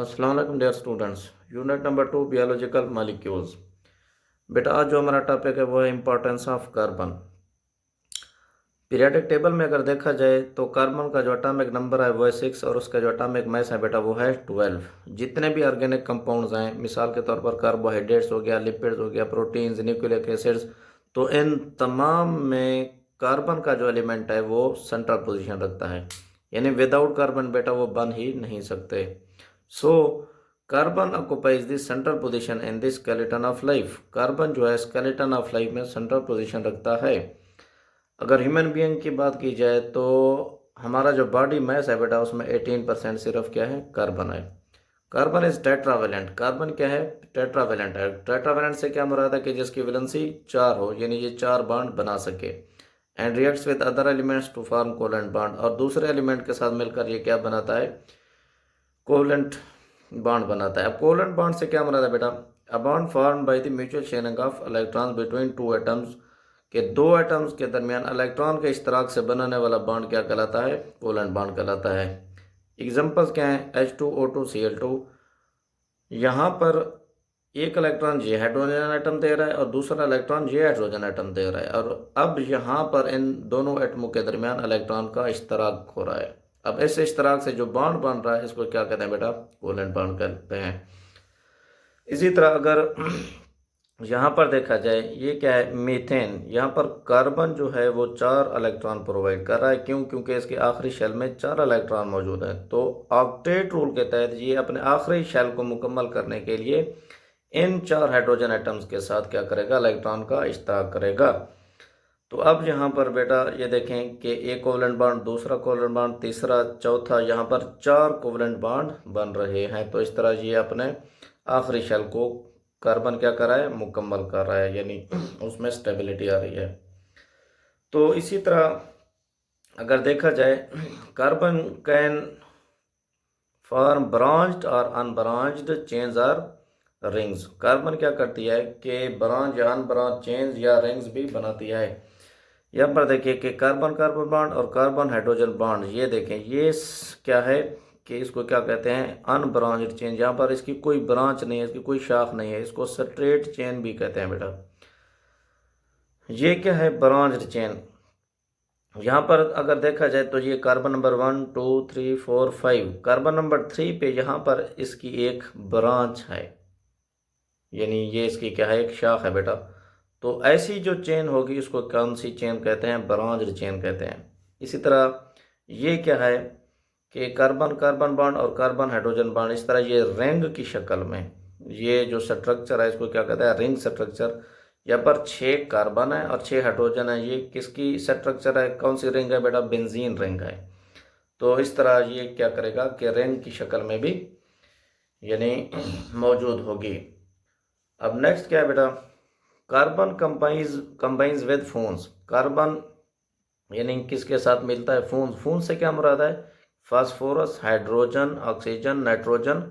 अस्सलाम वालेकुम dear students. Unit number 2 biological molecules. बेटा आज जो हमारा टॉपिक है वो है importance of carbon. Periodic table में अगर देखा जाए तो कार्बन का जो एटॉमिक नंबर है वो है 6 और उसका जो एटॉमिक मास है बेटा वो है 12। जितने भी ऑर्गेनिक कंपाउंड्स हैं, मिसाल के तौर पर कार्बोहाइड्रेट्स हो गया, लिपिड्स हो गया, प्रोटीन्स, न्यूक्लिक एसिड्स, तो इन तमाम में कार्बन का जो एलिमेंट है वो सेंट्रल पोजीशन रखता है, यानी विदाउट कार्बन बेटा वो बन ही नहीं सकते। So carbon occupies the central position in the skeleton of life. Carbon जो है स्केलेटन ऑफ लाइफ में सेंट्रल पोजीशन रखता है। अगर ह्यूमन बीइंग की बात की जाए तो हमारा जो बॉडी मास है बेटा उसमें 18% सिर्फ क्या है, कार्बन है। Carbon is tetravalent. कार्बन क्या है, टेट्रावेलेंट है। टेट्रावेलेंट से क्या मुराद है कि जिसकी वैलेंसी 4 हो, यानी ये 4 बॉन्ड बना सके। And reacts with other elements to form covalent bond, और दूसरे एलिमेंट के साथ मिलकर ये क्या बनाता है, कोवेलेंट बॉन्ड बनाता है। अब कोवेलेंट बॉन्ड से क्या मुराद है बेटा, a bond form by the mutual sharing of electrons between two atoms, के दो एटम्स के दरमियान इलेक्ट्रॉन के इश्तराक से बनने वाला बॉन्ड क्या कहलाता है, कोवेलेंट बॉन्ड कहलाता है। एग्जांपल्स क्या हैं, H2O2Cl2। यहाँ पर एक इलेक्ट्रॉन ये हाइड्रोजन एटम दे रहा है और दूसरा इलेक्ट्रॉन ये हाइड्रोजन एटम दे रहा है, और अब यहाँ पर इन दोनों एटमों के दरमियान इलेक्ट्रॉन का इश्तराक हो रहा है। अब इस इश्तराक से जो बॉन्ड बन रहा है इसको क्या कहते हैं बेटा, कोवेलेंट बॉन्ड कहते हैं। इसी तरह अगर यहाँ पर देखा जाए, ये क्या है, मीथेन। यहाँ पर कार्बन जो है वो 4 इलेक्ट्रॉन प्रोवाइड कर रहा है। क्यों? क्योंकि इसके आखिरी शेल में 4 इलेक्ट्रॉन मौजूद हैं। तो ऑक्टेट रूल के तहत ये अपने आखिरी शेल को मुकम्मल करने के लिए इन 4 हाइड्रोजन एटम्स के साथ क्या करेगा, इलेक्ट्रॉन का इश्तराक करेगा। तो अब यहाँ पर बेटा ये देखें कि एक कोवेलेंट बॉन्ड, दूसरा कोवेलेंट बॉन्ड, तीसरा, चौथा, यहाँ पर 4 कोवेलेंट बॉन्ड बन रहे हैं। तो इस तरह ये अपने आखिरी शेल को कार्बन क्या कर रहा है, मुकम्मल कर रहा है, यानी उसमें स्टेबिलिटी आ रही है। तो इसी तरह अगर देखा जाए, कार्बन कैन फॉर्म ब्रांच्ड और अनब्रांच्ड चेन्स और रिंग्स। कार्बन क्या करती है कि ब्रांच या अनब्रांच चेन्स या रिंग्स भी बनाती है। यहाँ पर देखिए कि कार्बन कार्बन बॉन्ड और कार्बन हाइड्रोजन बॉन्ड, ये देखें ये क्या है कि इसको क्या कहते हैं, अनब्रांच्ड चेन। यहाँ पर इसकी कोई ब्रांच नहीं है, इसकी कोई शाख नहीं है, इसको स्ट्रेट चेन भी कहते हैं बेटा। ये क्या है, ब्रांच्ड चेन। यहाँ पर अगर देखा जाए तो ये कार्बन नंबर 1 2 3 4 5, कार्बन नंबर 3 पे यहाँ पर इसकी एक ब्रांच है, यानी ये इसकी क्या है, एक शाख है बेटा। तो ऐसी जो चेन होगी इसको कौन सी चेन कहते हैं, ब्रांच्ड चेन कहते हैं। इसी तरह ये क्या है कि कार्बन कार्बन बॉन्ड और कार्बन हाइड्रोजन बॉन्ड, इस तरह ये रिंग की शक्ल में, ये जो स्ट्रक्चर है इसको क्या कहते हैं, रिंग स्ट्रक्चर। यहाँ पर 6 कार्बन है और 6 हाइड्रोजन है। ये किसकी स्ट्रक्चर है, कौन सी रिंग है बेटा, बेंजीन रिंग है। तो इस तरह ये क्या करेगा कि रिंग की शक्ल में भी यानी मौजूद होगी। अब नेक्स्ट क्या है बेटा, कार्बन कंबाइंस विद फून्स। कार्बन यानी किसके साथ मिलता है, फून्स। फून्स से क्या मुराद है, phosphorus, hydrogen, oxygen, nitrogen,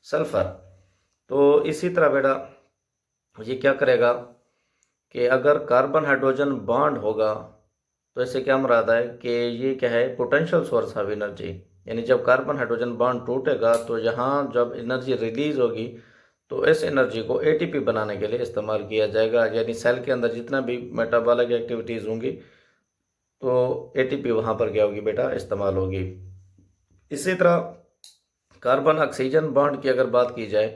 sulphur. तो इसी तरह बेटा ये क्या करेगा कि अगर कार्बन हाइड्रोजन बॉन्ड होगा तो इससे क्या मुराद है कि ये क्या है, पोटेंशियल सोर्स ऑफ एनर्जी। यानी जब कार्बन हाइड्रोजन बॉन्ड टूटेगा तो यहाँ जब एनर्जी रिलीज होगी तो इस एनर्जी को एटीपी बनाने के लिए इस्तेमाल किया जाएगा। यानी सेल के अंदर जितना भी मेटाबॉलिक एक्टिविटीज़ होंगी तो एटीपी वहाँ पर क्या होगी बेटा, इस्तेमाल होगी। इसी तरह कार्बन ऑक्सीजन बॉन्ड की अगर बात की जाए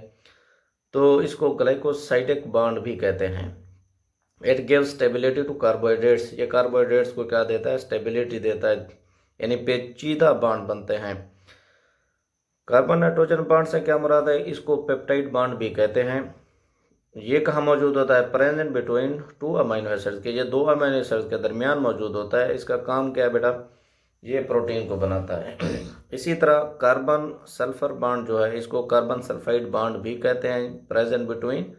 तो इसको ग्लाइकोसाइडिक बॉन्ड भी कहते हैं। It gives stability to carbohydrates. ये कार्बोहाइड्रेट्स को क्या देता है, स्टेबिलिटी देता है, यानी पेचीदा बॉन्ड बनते हैं। कार्बन नाइट्रोजन बॉन्ड से क्या मुराद है, इसको पेप्टाइड बॉन्ड भी कहते हैं। ये कहाँ मौजूद होता है, प्रेजेंट बिटवीन 2 अमीनो एसिड्स के, ये 2 अमीनो एसिड्स के दरमियान मौजूद होता है। इसका काम क्या है बेटा, ये प्रोटीन को बनाता है। इसी तरह कार्बन सल्फर बॉन्ड जो है इसको कार्बन सल्फाइड बॉन्ड भी कहते हैं, प्रेजेंट बिटवीन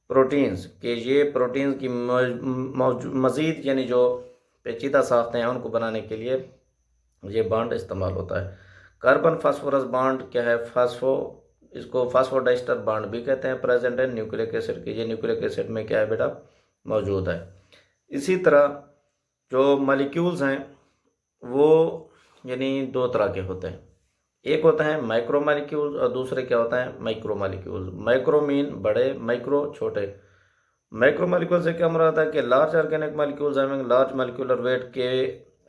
प्रोटीन्स, के ये प्रोटीन्स की मज़ीद यानी जो पेचीदा साख्तें हैं उनको बनाने के लिए ये बॉन्ड इस्तेमाल होता है। कार्बन फास्फोरस बॉन्ड क्या है, इसको फास्फोडाइस्टर बॉन्ड भी कहते हैं, प्रेजेंट है न्यूक्लिक एसिड के। ये न्यूक्लिक एसिड में क्या है बेटा, मौजूद है। इसी तरह जो मॉलिक्यूल्स हैं वो यानी 2 तरह के होते हैं। एक होता है माइक्रो मालिक्यूल्स और दूसरे क्या होता है माइक्रो मालिक्यूल्स। माइक्रो मीन बड़े, माइक्रो छोटे। माइक्रो मालिक्यूल से क्या मुराद है कि large organic molecules having large molecular wait के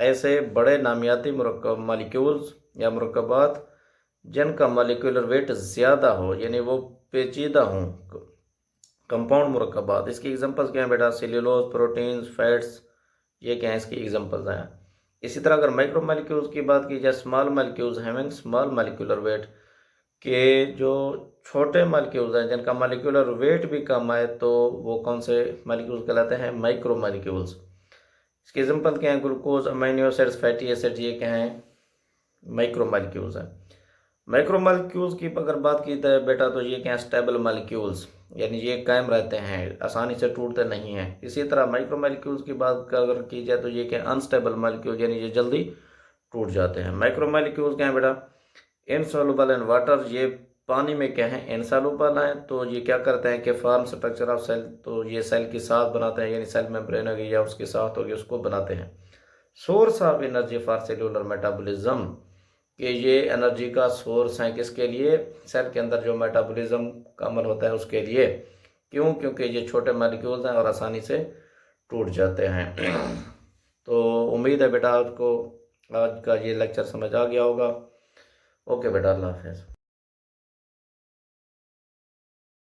ऐसे बड़े नामियाती मुरक्कब मालिक्यूल्स या मुरक्कबात जिनका मालिक्यूलर वेट ज़्यादा हो, यानी वो पेचीदा हों, कंपाउंड मुरक्कबात। इसकी एग्जांपल्स क्या हैं बेटा? सेल्यूलोज, प्रोटीन्स, फैट्स, ये क्या है इसकी एग्जांपल्स हैं। इसी तरह अगर माइक्रो मालिक्यूल्स की बात की जाए, small molecules having small molecular wait के जो छोटे मालिक्यूल्स हैं जिनका मालिक्यूलर वेट भी कम है, तो वो कौन से मालिक्यूल्स कहलाते हैं? Micro molecules. इसके एग्जांपल क्या हैं? Glucose, amino acids, fatty acids, ये क्या हैं? माइक्रो मालिक्यूल्स हैं। माइक्रो मालिक्यूल्स की अगर बात की जाए बेटा, तो ये क्या है? स्टेबल मालिक्यूल्स, यानी ये कायम रहते हैं, आसानी से टूटते नहीं हैं। इसी तरह माइक्रो मालिक्यूल्स की बात अगर की जाए तो ये क्या? अनस्टेबल मालिक्यूल, यानी ये जल्दी टूट जाते हैं। माइक्रो मालिक्यूल्स क्या है बेटा? इनसॉल्युबल इन वाटर, ये पानी में क्या है? इनसॉल्युबल है। तो ये क्या करते हैं कि फॉर्म स्ट्रक्चर ऑफ सेल, तो ये सेल की साथ बनाते हैं, यानी सेल मेम्ब्रेन होगी या उसकी साथ होगी, उसको बनाते हैं। Source of energy for cellular metabolism, कि ये एनर्जी का सोर्स है किसके लिए? सेल के अंदर जो मेटाबॉलिज्म का अमल होता है उसके लिए। क्यों? क्योंकि ये छोटे मॉलिक्यूल्स हैं और आसानी से टूट जाते हैं। तो उम्मीद है बेटा आपको आज का ये लेक्चर समझ आ गया होगा। ओके बेटा, अल्लाह हाफिज़।